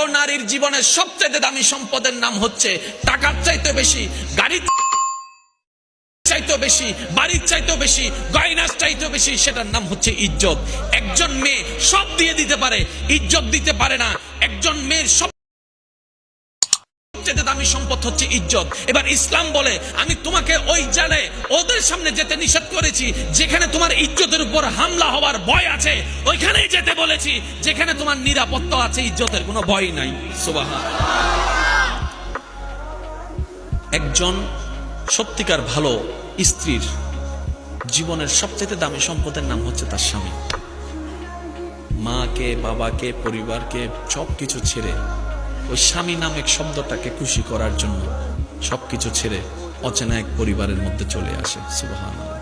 নারীর জীবনের সবচেয়ে দামি সম্পদের নাম হচ্ছে টাকার চাইতে বেশি, গাড়ির চাইতে বেশি, বাড়ির চাইতে বেশি, গয়নার চাইতে বেশি, সেটার নাম হচ্ছে ইজ্জত। একজন মেয়ে সব দিয়ে দিতে পারে, ইজ্জত দিতে পারে না। একজন মেয়ের সবচেয়ে দামি সম্পদ হচ্ছে ইজ্জত। এবার ইসলাম বলে আমি তোমাকে ওই জায়গায় ওদের সামনে যেতে নিষেধ করেছি যেখানে তোমার ইজ্জতের উপর হামলা হওয়ার ভয় আছে, ওইখানেই যেতে বলেছি যেখানে তোমার নিরাপত্তা আছে, ইজ্জতের কোনো ভয় নাই। সুবহানাল্লাহ। একজন সত্যিকার ভালো স্ত্রীর জীবনের সবচেয়ে দামি সম্পদের নাম হচ্ছে তার স্বামী। মাকে, বাবাকে, পরিবারকে সবকিছু ছেড়ে ওই স্বামী নামক শব্দটাকে খুশি করার জন্য সবকিছু ছেড়ে অচেনা এক পরিবারের মধ্যে চলে আসে। সুবহানাল্লাহ।